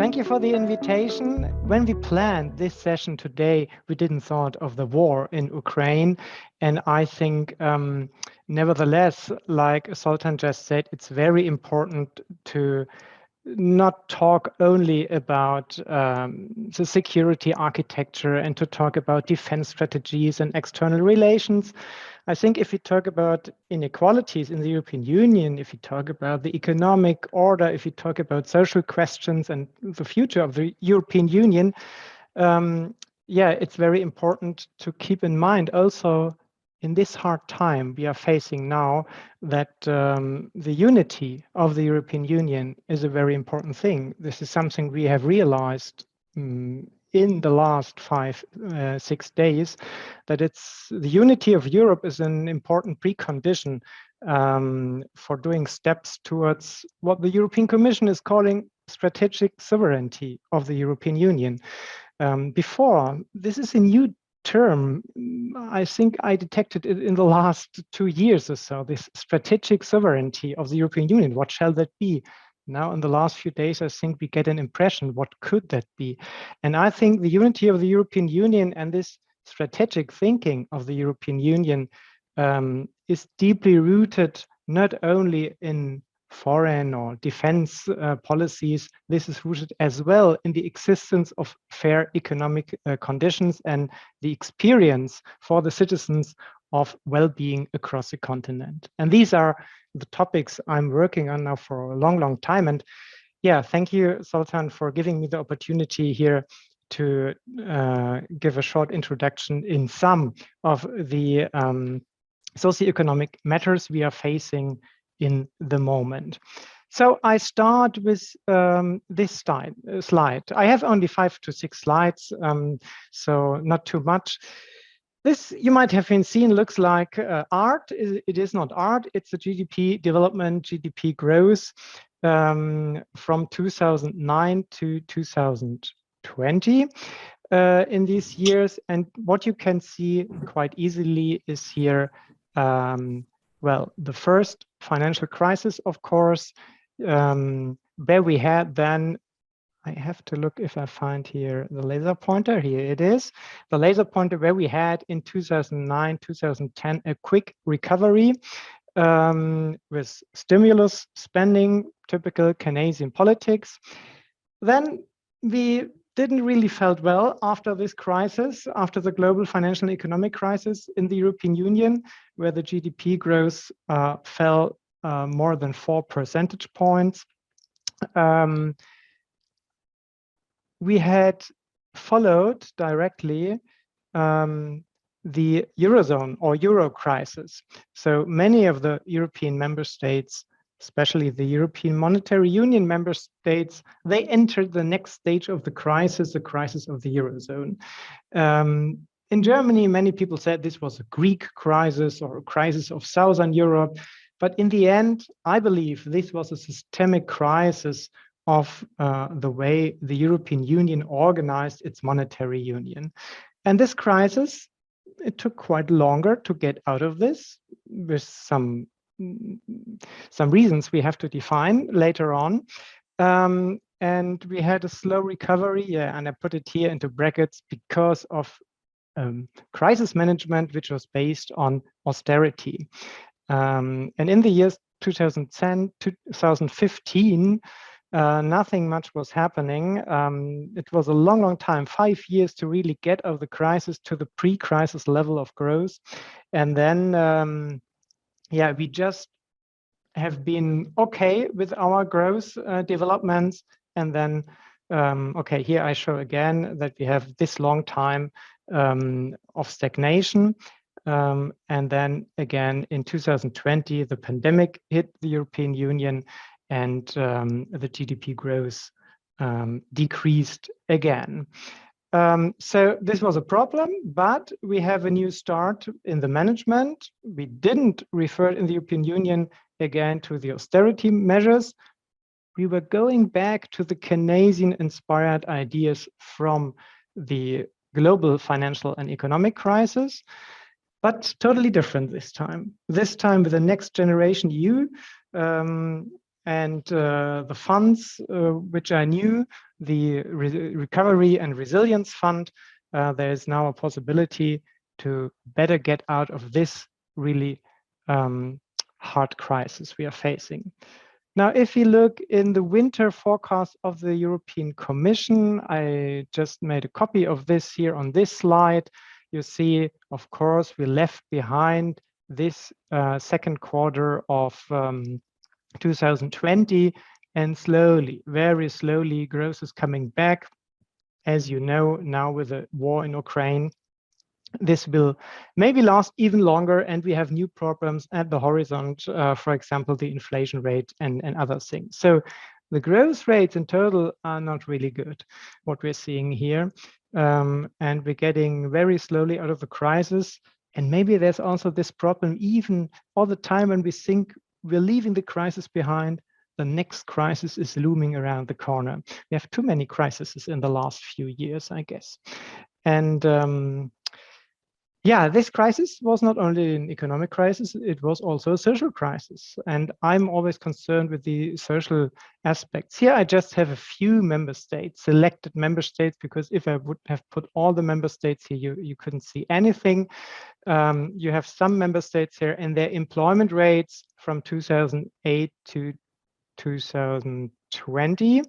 thank you for the invitation. When we planned this session today, we didn't thought of the war in Ukraine. And I think, nevertheless, like Sultan just said, it's very important to not talk only about the security architecture and to talk about defense strategies and external relations. I think if we talk about inequalities in the European Union, if we talk about the economic order, if we talk about social questions and the future of the European Union, it's very important to keep in mind also in this hard time we are facing now that the unity of the European Union is a very important thing. This is something we have realized in the last 5-6 days, that it's the unity of Europe is an important precondition for doing steps towards what the European Commission is calling strategic sovereignty of the European Union. Before, this is a new term. I think I detected it in the last 2 years or so, this strategic sovereignty of the European Union. What shall that be? Now, in the last few days, I think we get an impression, what could that be? And I think the unity of the European Union and this strategic thinking of the European Union is deeply rooted not only in foreign or defense policies. This is rooted as well in the existence of fair economic conditions and the experience for the citizens of well-being across the continent. And these are the topics I'm working on now for a long, long time. And yeah, thank you, Sultan, for giving me the opportunity here to give a short introduction in some of the socioeconomic matters we are facing in the moment. So I start with this slide. I have only 5 to 6 slides, so not too much. This, you might have seen, looks like art. It is not art. It's a GDP development, GDP growth from 2009 to 2020 in these years. And what you can see quite easily is here, well, the first financial crisis, of course, where we had then, I have to look if I find here the laser pointer. Here it is. The laser pointer where we had in 2009, 2010, a quick recovery with stimulus spending, typical Keynesian politics. Then we didn't really felt well after this crisis, after the global financial and economic crisis in the European Union, where the GDP growth fell more than 4 percentage points. We had followed directly the Eurozone or Euro crisis. So many of the European member states, especially the European Monetary Union member states, they entered the next stage of the crisis of the Eurozone. In Germany, many people said this was a Greek crisis or a crisis of Southern Europe. But in the end, I believe this was a systemic crisis of the way the European Union organized its monetary union. And this crisis, it took quite longer to get out of this, with some reasons we have to define later on. And we had a slow recovery, and I put it here into brackets because of crisis management, which was based on austerity. And in the years 2010 to 2015, nothing much was happening. It was a long, long time, 5 years to really get out of the crisis to the pre-crisis level of growth. And then, we just have been okay with our growth developments. And then, here I show again that we have this long time of stagnation. And then again, in 2020, the pandemic hit the European Union, and the GDP growth decreased again. So this was a problem, but we have a new start in the management. We didn't refer in the European Union again to the austerity measures. We were going back to the Keynesian-inspired ideas from the global financial and economic crisis, but totally different this time. This time with the Next Generation EU, and the funds which are new, the Recovery and Resilience Fund, there is now a possibility to better get out of this really hard crisis we are facing. Now, if you look in the winter forecast of the European Commission, I just made a copy of this here on this slide. You see, of course, we left behind this second quarter of 2020, and slowly, very slowly, growth is coming back. As you know, now with the war in Ukraine, this will maybe last even longer, and we have new problems at the horizon, for example, the inflation rate and other things. So the growth rates in total are not really good, what we're seeing here. And we're getting very slowly out of the crisis. And maybe there's also this problem, even all the time when we think we're leaving the crisis behind, the next crisis is looming around the corner. We have too many crises in the last few years, I guess. And yeah, this crisis was not only an economic crisis, it was also a social crisis. And I'm always concerned with the social aspects. Here, I just have a few member states, selected member states, because if I would have put all the member states here, you couldn't see anything. You have some member states here and their employment rates from 2008 to 2020.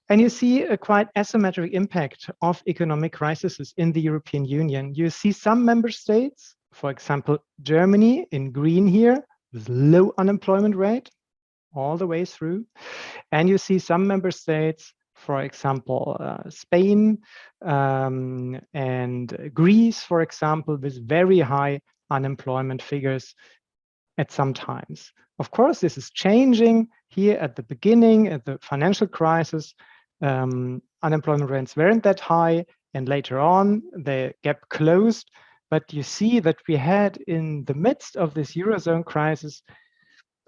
And you see a quite asymmetric impact of economic crises in the European Union. You see some member states, for example, Germany in green here, with low unemployment rate all the way through. And you see some member states, for example, Spain and Greece, for example, with very high unemployment figures at some times. Of course, this is changing here at the beginning, at the financial crisis. Unemployment rates weren't that high, and later on the gap closed. But you see that we had in the midst of this Eurozone crisis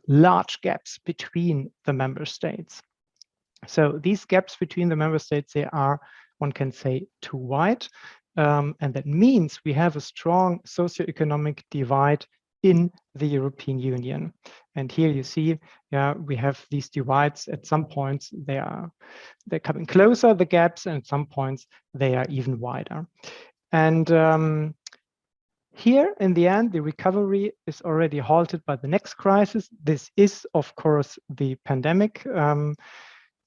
large gaps between the member states. So these gaps between the member states, they are, one can say, too wide. And that means we have a strong socioeconomic divide in the European Union. And here you see, we have these divides. At some points, they're coming closer, the gaps, and at some points they are even wider. And here, in the end, the recovery is already halted by the next crisis. This is, of course, the pandemic. And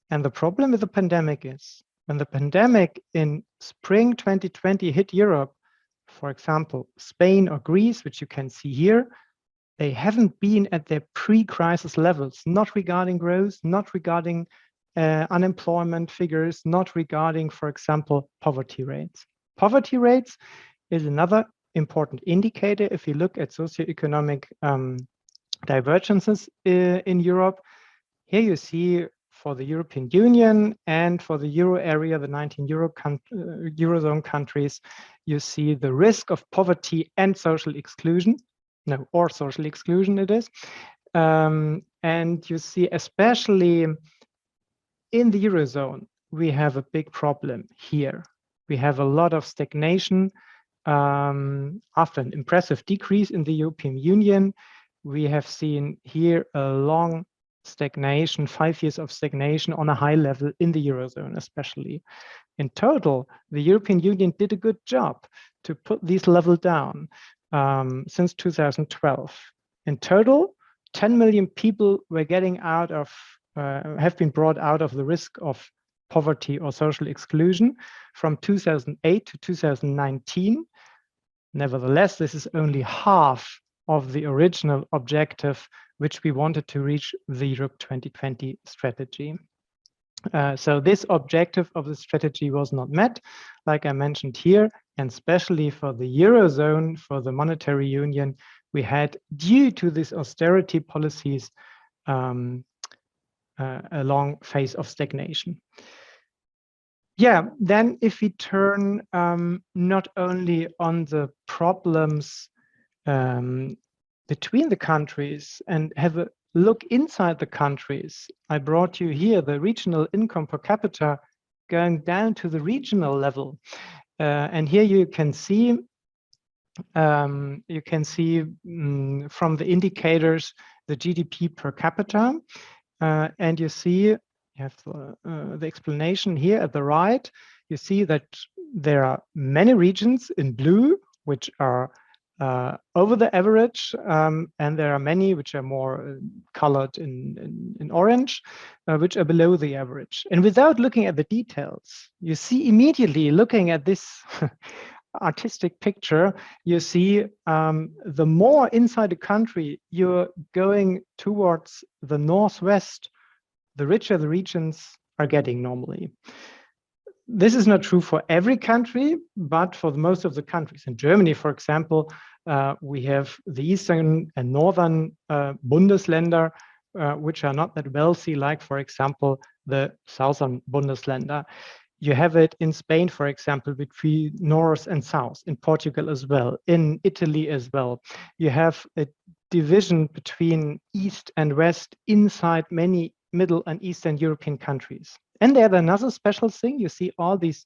the problem with the pandemic is, when the pandemic in spring 2020 hit Europe, for example, Spain or Greece, which you can see here, they haven't been at their pre-crisis levels, not regarding growth, not regarding unemployment figures, not regarding, for example, poverty rates. Poverty rates is another important indicator if you look at socioeconomic divergences in Europe. Here you see for the European Union and for the Euro area, the 19 Eurozone countries, you see the risk of poverty and social exclusion. No, or social exclusion it is. And you see, especially in the Eurozone, we have a big problem here. We have a lot of stagnation. After an impressive decrease in the European Union, we have seen here a long stagnation, 5 years of stagnation on a high level in the Eurozone, especially. In total, the European Union did a good job to put this level down since 2012. In total, 10 million people were getting out of, have been brought out of the risk of poverty or social exclusion from 2008 to 2019. Nevertheless, this is only half of the original objective which we wanted to reach the Europe 2020 strategy. So this objective of the strategy was not met, like I mentioned here, and especially for the Eurozone, for the monetary union, we had, due to these austerity policies, a long phase of stagnation. Yeah, then if we turn not only on the problems between the countries and have a look inside the countries, I brought you here the regional income per capita going down to the regional level. And here you can see from the indicators the GDP per capita. And you see, you have the explanation here at the right. You see that there are many regions in blue, which are over the average, and there are many which are more colored in orange, which are below the average. And without looking at the details, you see immediately, looking at this artistic picture, you see the more inside the country you're going towards the northwest, the richer the regions are getting normally. This is not true for every country, but for most of the countries. In Germany, for example, we have the eastern and northern Bundesländer, which are not that wealthy, like, for example, the southern Bundesländer. You have it in Spain, for example, between north and south, in Portugal as well, in Italy as well. You have a division between east and west inside many Middle and Eastern European countries. And there's another special thing. You see all these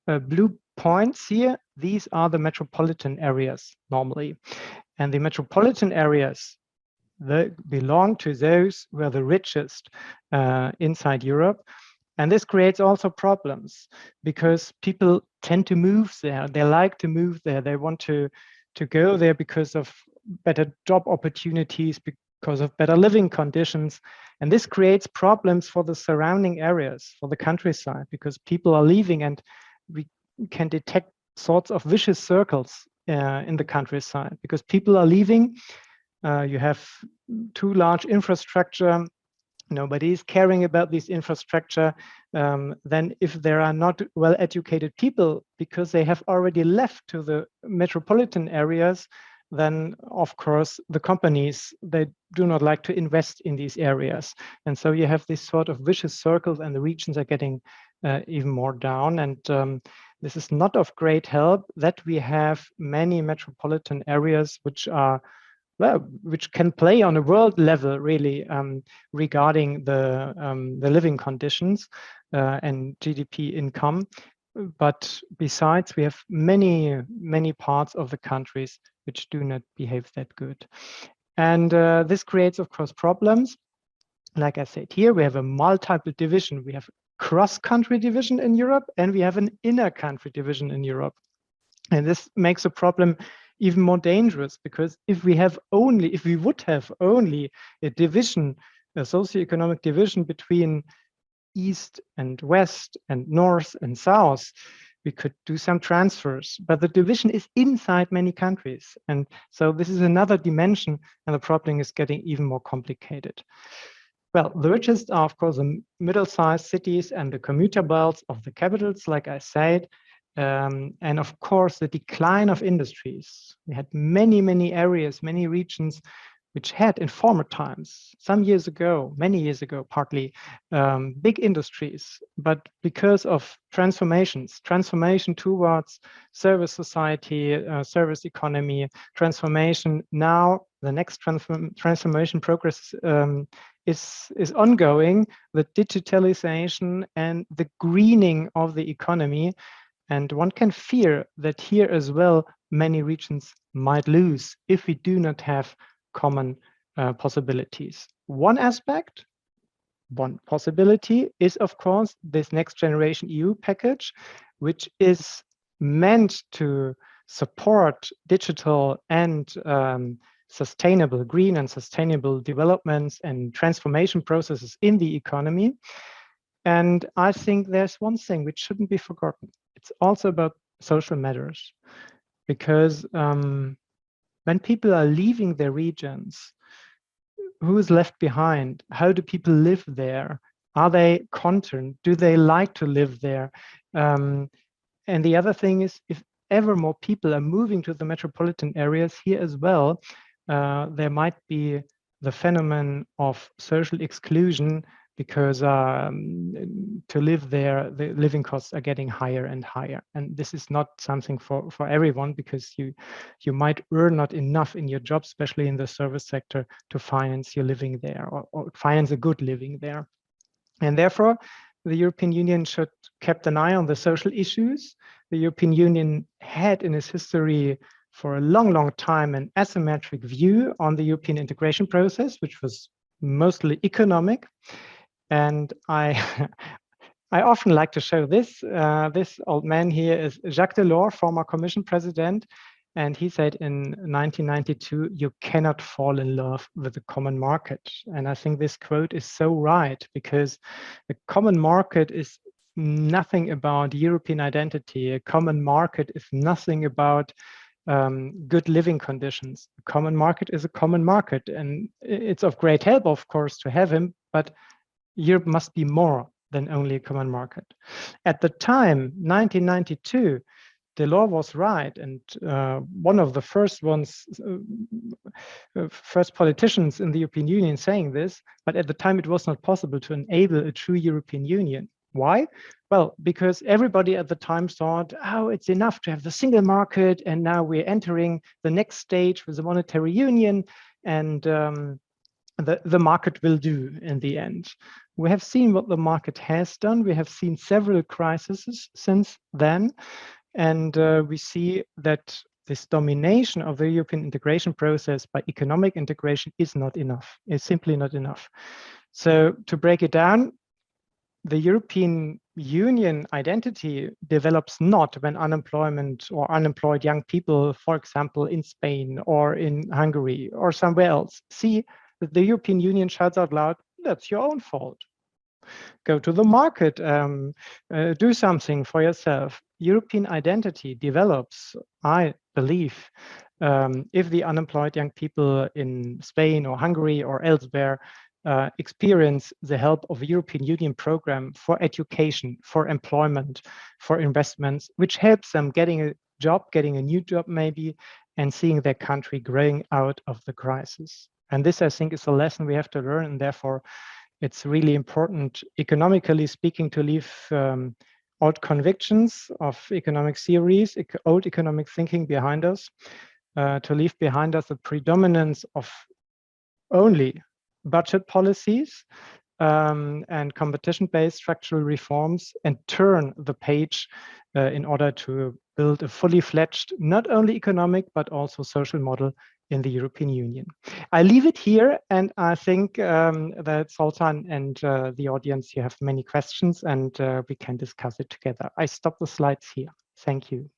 blue points here. These are the metropolitan areas normally. And the metropolitan areas, they belong to those who are the richest inside Europe. And this creates also problems because people tend to move there. They like to move there. They want to go there because of better job opportunities, because of better living conditions. And this creates problems for the surrounding areas, for the countryside, because people are leaving, and we can detect sorts of vicious circles in the countryside because people are leaving. You have too large infrastructure. Nobody is caring about this infrastructure. Then if there are not well-educated people because they have already left to the metropolitan areas, then of course the companies, they do not like to invest in these areas. And so you have this sort of vicious circles, and the regions are getting even more down. And this is not of great help that we have many metropolitan areas which are, well, which can play on a world level really regarding the living conditions and GDP income. But besides, we have many parts of the countries which do not behave that good. And this creates, of course, problems. Like I said, here we have a multiple division. We have cross-country division in Europe, and we have an inner country division in Europe. And this makes a problem even more dangerous, because if we would have only a division, a socioeconomic division between east and west and north and south, we could do some transfers, but the division is inside many countries. And so this is another dimension, and the problem is getting even more complicated. Well, the richest are, of course, the middle-sized cities and the commuter belts of the capitals, like I said. And of course, the decline of industries. We had many areas, many regions which had in former times, many years ago, partly, big industries. But because of transformation towards service society, service economy, transformation, now the next transformation progress is ongoing, the digitalization and the greening of the economy. And one can fear that here as well, many regions might lose if we do not have common possibilities. One possibility is, of course, this Next Generation EU package, which is meant to support digital and sustainable, green and sustainable developments and transformation processes in the economy. And I think there's one thing which shouldn't be forgotten. It's also about social matters, because when people are leaving their regions, who is left behind? How do people live there? Are they content? Do they like to live there? And the other thing is, if ever more people are moving to the metropolitan areas here as well, there might be the phenomenon of social exclusion, because to live there, the living costs are getting higher and higher. And this is not something for everyone, because you might earn not enough in your job, especially in the service sector, to finance your living there, or finance a good living there. And therefore, the European Union should keep an eye on the social issues. The European Union had in its history for a long, long time an asymmetric view on the European integration process, which was mostly economic. And I often like to show this. This old man here is Jacques Delors, former Commission president. And he said in 1992, you cannot fall in love with the common market. And I think this quote is so right, because the common market is nothing about European identity. A common market is nothing about good living conditions. A common market is a common market. And it's of great help, of course, to have him, but Europe must be more than only a common market. At the time, 1992, Delors was right, and one of the first politicians in the European Union saying this, but at the time it was not possible to enable a true European Union. Why? Well, because everybody at the time thought, oh, it's enough to have the single market, and now we're entering the next stage with the monetary union, and the market will do in the end. We have seen what the market has done. We have seen several crises since then. And we see that this domination of the European integration process by economic integration is not enough. It's simply not enough. So to break it down, the European Union identity develops not when unemployment or unemployed young people, for example, in Spain or in Hungary or somewhere else, see that the European Union shouts out loud, that's your own fault. Go to the market, do something for yourself. European identity develops, I believe, if the unemployed young people in Spain or Hungary or elsewhere experience the help of a European Union program for education, for employment, for investments, which helps them getting a job, getting a new job maybe, and seeing their country growing out of the crisis. And this, I think, is a lesson we have to learn, and therefore it's really important, economically speaking, to leave old convictions of economic theories, old economic thinking behind us, to leave behind us the predominance of only budget policies and competition-based structural reforms, and turn the page in order to build a fully fledged, not only economic, but also social model in the European Union. I leave it here, and I think that Sultan and the audience, you have many questions, and we can discuss it together. I stop the slides here. Thank you.